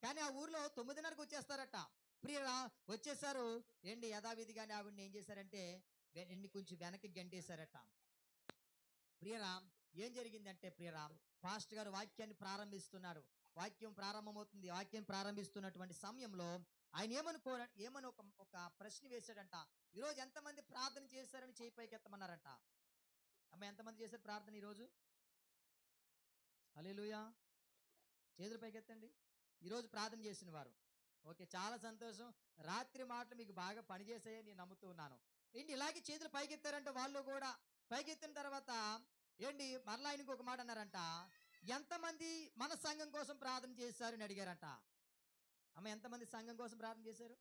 కానీ ఆ ఊర్లో 9:30కి వచ్చేస్తారట. ప్రియరా, వచ్చేసారు. యథావిధిగానే ఆవిడని ఏం చేశారంటే కొంచెం వెనక్కి గంటేశారట. ప్రియరామ్, ఏం జరిగిందంటే ప్రియరామ్, పాస్టర్ గారు వాక్యాన్ని ప్రారంభిస్తున్నారు. వాక్యం ప్రారంభమవుతుంది. వాక్యం ప్రారంభిస్తున్నటువంటి సమయంలో ఆయన ఏమని ఒక ప్రశ్న వేశాడంట. ఈరోజు ఎంతమంది ప్రార్థన చేశారని చేయి పైకెత్తమన్నారంట. అమ్మ, ఎంతమంది చేశారు ప్రార్థన ఈరోజు? హల్లెలూయా. చేతులు పైకెత్తండి. ఈరోజు ప్రార్థన చేసిన వారు. ఓకే, చాలా సంతోషం. రాత్రి మాటలు మీకు బాగా పనిచేసాయని నేను నమ్ముతూ ఉన్నాను. ఇలాగే చేతులు పైకెత్తారంటే వాళ్ళు కూడా. పైకెత్తిన తర్వాత మరలా ఆయనకు ఒక మాట అన్నారంట. ఎంతమంది మన సంఘం కోసం ప్రార్థన చేశారని అడిగారంట. అమ్మ, ఎంతమంది సంఘం కోసం ప్రార్థన చేశారు?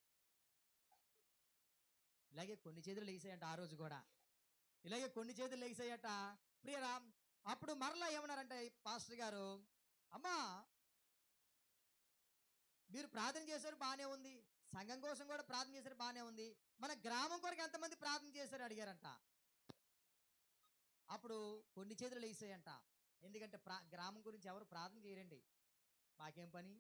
ఇలాగే కొన్ని చేతులు లేసాయంట. ఆ రోజు కూడా ఇలాగే కొన్ని చేతులు లేసాయట. ప్రియరామ్, అప్పుడు మరలా ఏమన్నారంటే పాస్టర్ గారు, అమ్మా, మీరు ప్రార్థన చేశారు బాగానే ఉంది, సంఘం కోసం కూడా ప్రార్థన చేశారు బాగానే ఉంది, మన గ్రామం కొరకు ఎంతమంది ప్రార్థన చేశారు అడిగారంట. అప్పుడు కొన్ని చేతులు లేసాయంట. ఎందుకంటే గ్రామం గురించి ఎవరు ప్రార్థన చేయరండి, మాకేం పని,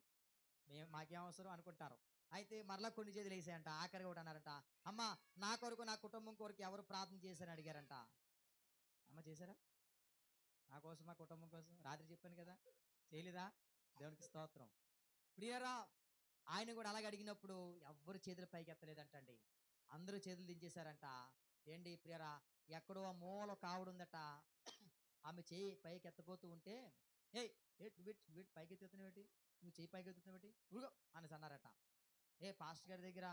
మాకేం అవసరం అనుకుంటారు. అయితే మరలా కొన్ని చేతులు వేసాయంట. ఆఖరి కూడా అన్నారంట, అమ్మ, నా కొరకు నా కుటుంబం కొరకు ఎవరు ప్రార్థన చేశారని అడిగారంట. అమ్మ, చేశారా? నా కోసం, మా కుటుంబం కోసం రాత్రి చెప్పాను కదా, చేయలేదా? దేవునికి స్తోత్రం. ప్రియరా, ఆయన కూడా అలాగే అడిగినప్పుడు ఎవ్వరు చేతులు పైకి ఎత్తలేదంటండి. అందరూ చేతులు దించేశారంట. ప్రియరా, ఎక్కడో ఆ మూల ఒక ఆవిడ ఉందట. ఆమె చెయ్యి పైకి ఎత్తబోతూ ఉంటే, "ఏయ్! నువ్వేటి పైకి ఎత్తుతున్నావేటి? నువ్వు చెయ్యి పైకి ఎత్తుతున్నావేటి? ఊరుకో" అనేసి అన్నారట. పాస్టర్ గారి దగ్గర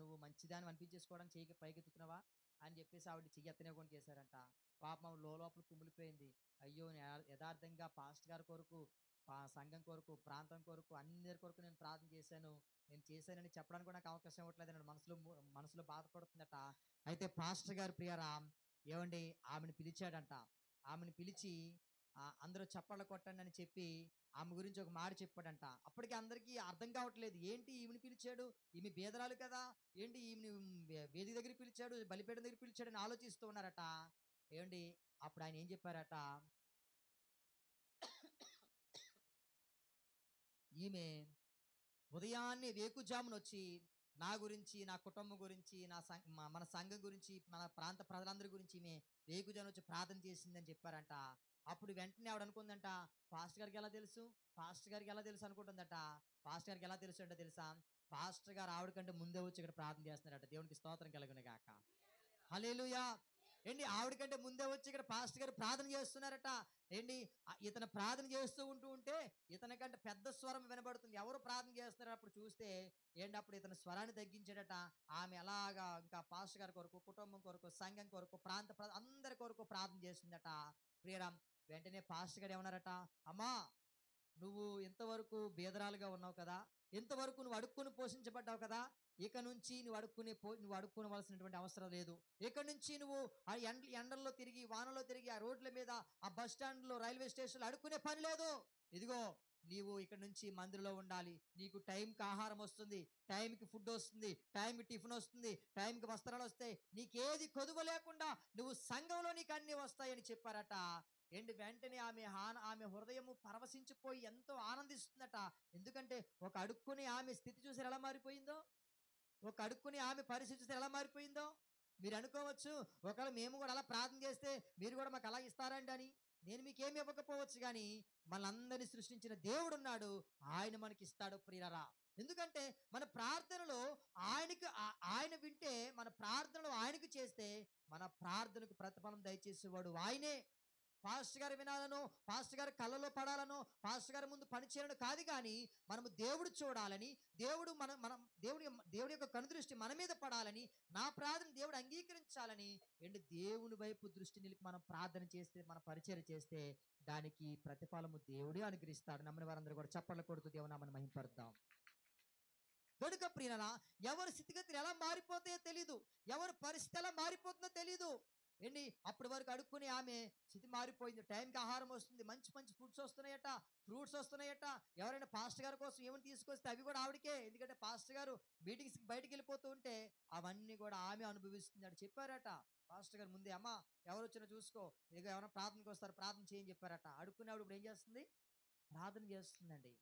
నువ్వు మంచిదాన్ని అనిపించేసుకోవడానికి చెయ్యి పైకెత్తుతున్నావా అని చెప్పేసి ఆవిడ చెయ్యి ఎత్తనివ్వకుండా చేశారంట. పాపం లోపల కుమిలిపోయింది. అయ్యో, యథార్థంగా పాస్టర్ గారి కొరకు, సంఘం కొరకు, ప్రాంతం కొరకు, అందరి కొరకు నేను ప్రార్థన చేశాను, నేను చేశానని చెప్పడానికి కూడా నాకు అవకాశం ఇవ్వట్లేదు మనసులో బాధపడుతుందట. అయితే పాస్టర్ గారు ప్రియరా ఏమండి ఆమెను పిలిచాడంట. ఆమెను పిలిచి అందరూ చప్పట్లు కొట్టండి అని చెప్పి ఆమె గురించి ఒక మాట చెప్పాడంట. అప్పటికి అందరికీ అర్థం కావట్లేదు, ఏంటి ఈమెను పిలిచాడు, ఈమె బేదరాలు కదా, ఏంటి ఈమెను వేదిక దగ్గర పిలిచాడు, బలిపీఠం దగ్గర పిలిచాడు అని ఆలోచిస్తూ ఉన్నారట. ఏమండి అప్పుడు ఆయన ఏం చెప్పారట, ఈమె ఉదయాన్నే వేకుజామునొచ్చి నా గురించి, నా కుటుంబం గురించి, మన సంఘం గురించి, మన ప్రాంత ప్రజలందరి గురించి ఈమె వేకుజామున వచ్చి ప్రార్థన చేసిందని చెప్పారంట. అప్పుడు వెంటనే ఆవిడ అనుకుందంట, పాస్టర్ గారికి ఎలా తెలుసు, పాస్టర్ గారికి ఎలా తెలుసు అనుకుంటుందట. పాస్టర్ గారికి ఎలా తెలుసు అంటే తెలుసా, పాస్టర్ గారు ఆవిడ కంటే ముందే వచ్చి ఇక్కడ ప్రార్థన చేస్తున్నారట. దేవునికి స్తోత్రం కలుగును గాక. హల్లెలూయా. ఏంటి ఆవిడ కంటే ముందే వచ్చి ఇక్కడ పాస్టర్ గారు ప్రార్థన చేస్తున్నారట. ఏంటి ఇతను ప్రార్థన చేస్తూ ఉంటే ఇతని కంటే పెద్ద స్వరం వినబడుతుంది. ఎవరు ప్రార్థన చేస్తున్నారు అప్పుడు చూస్తే ఏంటి అప్పుడు ఇతని స్వరాన్ని తగ్గించాడట. ఆమె అలాగా ఇంకా పాస్టర్ గారి కొరకు, కుటుంబం కొరకు, సంఘం కొరకు, అందరి కొరకు ప్రార్థన చేస్తుందట. ప్రియరామ్ వెంటనే పాస్టర్ గారు ఏమన్నారట, అమ్మా నువ్వు ఇంతవరకు బీదరాలుగా ఉన్నావు కదా, ఇంతవరకు నువ్వు అడుక్కుని పోషించబడ్డావు కదా, ఇక నుంచి నువ్వు అడుక్కోవలసినటువంటి అవసరం లేదు. ఇక నుంచి నువ్వు ఆ ఎండల్లో తిరిగి, వానలో తిరిగి, ఆ రోడ్ల మీద, ఆ బస్ స్టాండ్లో, రైల్వే స్టేషన్లో అడుక్కునే పని లేదు. ఇదిగో నీవు ఇక్కడ నుంచి మందిరంలో ఉండాలి. నీకు టైంకి ఆహారం వస్తుంది, టైంకి ఫుడ్ వస్తుంది, టైంకి టిఫిన్ వస్తుంది, టైంకి వస్త్రాలు వస్తాయి, నీకేది కొదువ లేకుండా నువ్వు సంఘంలో నీకు అన్నీ వస్తాయని చెప్పారట. వెంటనే ఆమె హృదయము పరవశించిపోయి ఎంతో ఆనందిస్తుందట. ఎందుకంటే ఒక అడుక్కుని ఆమె స్థితి చూసి ఎలా మారిపోయిందో, ఒక అడుక్కుని ఆమె పరిస్థితి చూసి ఎలా మారిపోయిందో మీరు అనుకోవచ్చు. ఒకవేళ మేము కూడా అలా ప్రార్థన చేస్తే మీరు కూడా మాకు అలా ఇస్తారండి అని. నేను మీకేమి ఇవ్వకపోవచ్చు, కానీ మనందరినీ సృష్టించిన దేవుడు ఉన్నాడు, ఆయన మనకి ఇస్తాడు ప్రియరా. ఎందుకంటే మన ప్రార్థనలో ఆయన వింటే, మన ప్రార్థనలు ఆయనకు చేస్తే మన ప్రార్థనకు ప్రతిఫలం దయచేసేవాడు ఆయనే. పాస్టర్ గారు వినాలనో, పాస్టర్ గారి కళ్ళలో పడాలనో, పాస్టర్ గారి ముందు పని చేయాలని కాదు, కానీ మనము దేవుడు చూడాలని, మనం దేవుడి యొక్క కనుదృష్టి మన మీద పడాలని, నా ప్రార్థన దేవుడు అంగీకరించాలని దేవుని వైపు దృష్టి నిలిపి మనం ప్రార్థన చేస్తే, మన పరిచర్య చేస్తే దానికి ప్రతిఫలము దేవుడే అనుగ్రహిస్తాడు. నమ్మిన వారందరూ కూడా చప్పట్లు కొడుతూ దేవుని నామమును మహిమపరుద్దాం. గనుక ప్రియులారా, ఎవరి స్థితిగతులు ఎలా మారిపోతాయో తెలీదు, ఎవరి పరిస్థితి ఎలా మారిపోతుందో తెలీదు. అప్పటి వరకు అడుక్కుని ఆమె స్థితి మారిపోయింది. టైంకి ఆహారం వస్తుంది, మంచి మంచి ఫుడ్స్ వస్తున్నాయట, ఫ్రూట్స్ వస్తున్నాయట. ఎవరైనా పాస్టర్ గారి కోసం ఏమైనా తీసుకొస్తే అవి కూడా ఆవిడకే. ఎందుకంటే పాస్టర్ గారు మీటింగ్స్కి బయటికి వెళ్ళిపోతూ ఉంటే అవన్నీ కూడా ఆమె అనుభవిస్తుంది అని చెప్పారట. పాస్టర్ గారు ముందే, అమ్మ ఎవరు వచ్చినా చూసుకో, ఇక ఎవరైనా ప్రార్థనకు వస్తారు, ప్రార్థన చేయని చెప్పారట. అడుక్కునేవాడు ఇప్పుడు ఏం చేస్తుంది, ప్రార్థన చేస్తుందండి.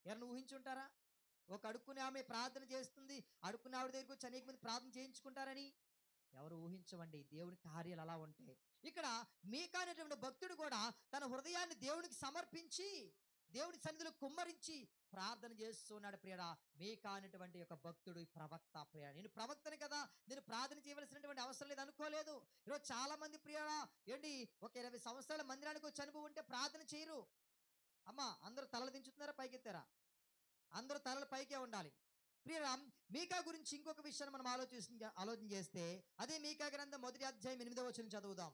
ఎవరైనా ఊహించుంటారా, ఒక అడుక్కునే ఆమె ప్రార్థన చేస్తుంది, అడుక్కునే ఆవిడ దగ్గరికి వచ్చి అనేక మంది ప్రార్థన చేయించుకుంటారని? ఎవరు ఊహించవండి దేవుని కార్యాలు అలా ఉంటాయి. ఇక్కడ మీకా అనేటువంటి భక్తుడు కూడా తన హృదయాన్ని దేవునికి సమర్పించి, దేవుని సన్నిధిలో కుమ్మరించి ప్రార్థన చేస్తున్నాడు ప్రియరా. మీకా అనేటువంటి యొక్క భక్తుడు ప్రవక్త. ప్రియ, నేను ప్రవక్తని కదా, నేను ప్రార్థన చేయవలసినటువంటి అవసరం లేదు అనుకోలేదు. ఈరోజు చాలా మంది ప్రియరా ఒక 20 సంవత్సరాల మందిరానికి వచ్చి అనుభవం ఉంటే ప్రార్థన చేయరు. అమ్మా అందరూ తలలు దించుతున్నారా, పైకెత్తారా? అందరూ తలలు పైకే ఉండాలి. ప్రియరామ్ మీకా గురించి ఇంకొక విషయాన్ని మనం ఆలోచన చేస్తే, అదే మీకా గ్రంథం 1వ అధ్యాయం 8వ వచనం చదువుదాం.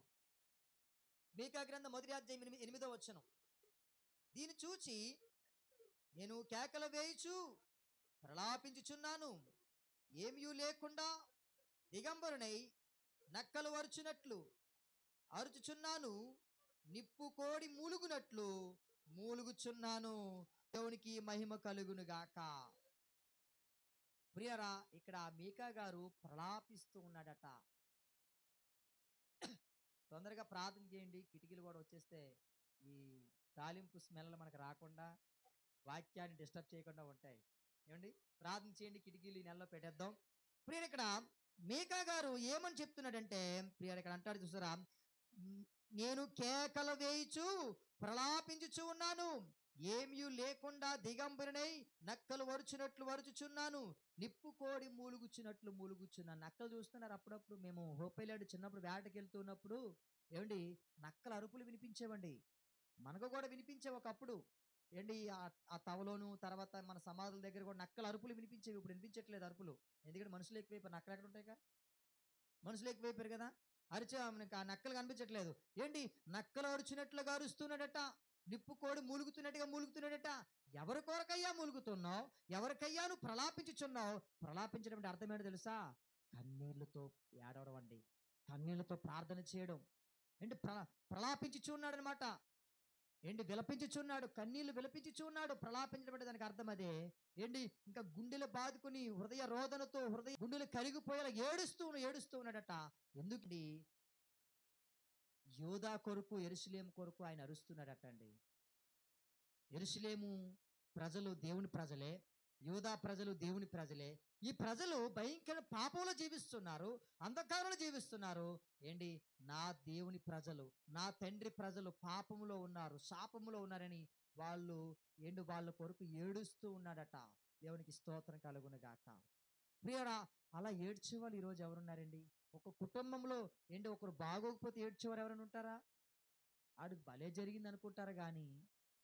మీకా గ్రంథం 1వ అధ్యాయం 8వ వచనం. దీన్ని చూచి నేను కేకలు వేయుచు ప్రలాపించుచున్నాను, ఏమీ లేకుండా దిగంబరునై నక్కలు అరుచున్నట్లు అరుచుచున్నాను, నిప్పు కోడి మూలుగునట్లు మూలుగుచున్నాను, దేవునికి మహిమ కలుగును గాక. ప్రియరా, ఇక్కడ మీకా గారు ప్రలాపిస్తూ ఉన్నాడట. తొందరగా ప్రార్థన చేయండి, కిటికీలు కూడా వచ్చేస్తే ఈ తాలింపు స్మెల్ మనకు రాకుండా, వాక్యాన్ని డిస్టర్బ్ చేయకుండా ఉంటాయి. ఏమండి, ప్రార్థన చేయండి, కిటికీలు ఈ నెలలో పెట్టేద్దాం. ప్రియుడు, ఇక్కడ మీకా గారు ఏమని చెప్తున్నాడంటే, ప్రియుడు ఇక్కడ అంటాడు చూసారా, నేను కేకలు వేయుచు ప్రలాపించుచు ఉన్నాను, ఏమీ లేకుండా దిగంబరినై నక్కలు వరుచున్నట్లు వరుచుచున్నాను, నిప్పు కోడి మూలుగుచున్నట్లు మూలుగుచున్నాను. నక్కలు చూస్తున్నారు. అప్పుడప్పుడు మేము హోపేలాడు చిన్నప్పుడు వేటకి వెళ్తున్నప్పుడు ఏమండి నక్కల అరుపులు వినిపించేవండి. మనకు కూడా వినిపించేవి ఒకప్పుడు. ఏండి ఆ తవలోను తర్వాత మన సమాధుల దగ్గర కూడా నక్కల అరుపులు వినిపించేవి. ఇప్పుడు వినిపించట్లేదు అరుపులు. ఎందుకంటే మనుషులు ఎక్కువైపోయారు. నక్కలు ఎక్కడ ఉంటాయిగా, మనుషులు ఎక్కువైపోయారు కదా. మనకి ఆ నక్కలు కనిపించట్లేదు. ఏంటి నక్కలు అరుచినట్లుగా అరుస్తున్నాడట, నిప్పు కోడి మూలుగుతున్నట్టుగా మూలుగుతున్నాడట. ఎవరి కొరకయ్యా మూలుగుతున్నావు? ఎవరికయ్యా నువ్వు ప్రలాపించుచున్నావు? ప్రలాపించడం అంటే అర్థం ఏంటో తెలుసా? కన్నీళ్లతో ఏడవడం అండి, కన్నీళ్లతో ప్రార్థన చేయడం. ఏంటి ప్రలాపించుచున్నాడు అనమాట. ఏంటి విలపించుచున్నాడు, కన్నీళ్లు విలపించుచున్నాడు. ప్రలాపించడం అంటే దానికి అర్థం అదే. ఏంటి ఇంకా గుండెలు బాదుకుని హృదయ రోదనతో హృదయ గుండెలు కరిగిపోయేలా ఏడుస్తూ ఉన్నాడట. ఎందుకండి? యోధా కొరకు, యెరూషలేము కొరకు ఆయన అరుస్తున్నాడట అండి. యెరూషలేము ప్రజలు దేవుని ప్రజలే, యూదా ప్రజలు దేవుని ప్రజలే. ఈ ప్రజలు భయంకర పాపంలో జీవిస్తున్నారు, అంధకారంలో జీవిస్తున్నారు. ఏంటి? నా దేవుని ప్రజలు, నా తండ్రి ప్రజలు పాపములో ఉన్నారు, శాపములో ఉన్నారని వాళ్ళు వాళ్ళ కొరకు ఏడుస్తూ ఉన్నాడట. దేవునికి స్తోత్రం కలుగును గాక. ప్రియరా, అలా ఏడ్చేవాళ్ళు ఈరోజు ఎవరున్నారండి? ఒక కుటుంబంలో ఒకరు బాగోకపోతే ఏడ్చేవారు ఎవరైనా ఉంటారా? ఆడికి భలే జరిగింది అనుకుంటారు కానీ,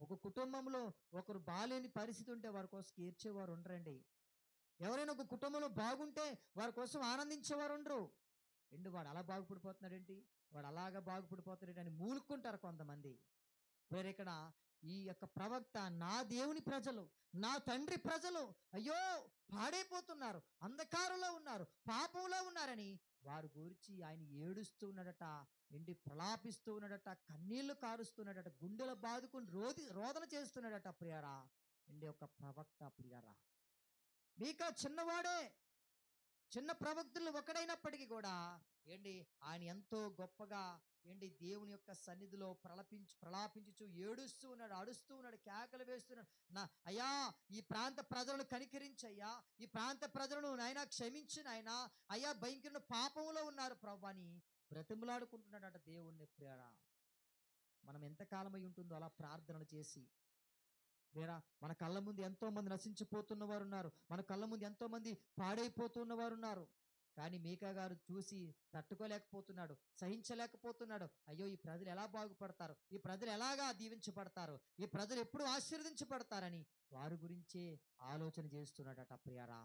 ఒక కుటుంబంలో ఒకరు బాలేని పరిస్థితి ఉంటే వారి కోసం ఏడ్చేవారు ఉండరండి. ఎవరైనా ఒక కుటుంబంలో బాగుంటే వారి కోసం ఆనందించేవారు ఉండరు. వాడు అలా బాగుపడిపోతున్నాడేంటి, వాడు అలాగా బాగుపడిపోతున్నాడు అని మూలుక్కుంటారు కొంతమంది. వేరే ఇక్కడ ఈ యొక్క ప్రవక్త నా దేవుని ప్రజలు, నా తండ్రి ప్రజలు అయ్యో పాడైపోతున్నారు, అంధకారంలో ఉన్నారు, పాపంలో ఉన్నారని వారి గురించి ఆయన ఏడుస్తూ ఉన్నాడట. ప్రలాపిస్తూ ఉన్నాడట, కన్నీళ్లు కారుస్తున్నాడట, గుండెలు బాదుకుని రోదన చేస్తున్నాడట. ప్రియారా, ఒక ప్రవక్త. ప్రియారా, మీకా చిన్నవాడే, చిన్న ప్రవక్తలు ఒకడైనప్పటికీ కూడా ఆయన ఎంతో గొప్పగా దేవుని యొక్క సన్నిధిలో ప్రలాపించుచు ఏడుస్తూ ఉన్నాడు, అడుస్తూ ఉన్నాడు, కేకలు వేస్తున్నాడు. అయ్యా ఈ ప్రాంత ప్రజలను కనికరించయ్యా, ఈ ప్రాంత ప్రజలను నాయనా క్షమించు నాయనా, అయ్యా భయంకర పాపంలో ఉన్నారు ప్రభు అని బ్రతిమలాడుకుంటున్నాడట దేవుణ్ణి. ప్రియారా, మనం ఎంతకాలం అయి ఉంటుందో అలా ప్రార్థనలు చేసి. వేరా, మన కళ్ళ ముందు ఎంతో మంది నశించిపోతున్న వారు ఉన్నారు, మన కళ్ళ ముందు ఎంతో మంది పాడైపోతున్న వారు ఉన్నారు. కానీ మీకా గారు చూసి తట్టుకోలేకపోతున్నాడు, సహించలేకపోతున్నాడు. అయ్యో ఈ ప్రజలు ఎలా బాగుపడతారు, ఈ ప్రజలు ఎలాగా దీవించబడతారు, ఈ ప్రజలు ఎప్పుడు ఆశీర్వదించబడతారని వారి గురించే ఆలోచన చేస్తున్నాడట. ప్రియారా,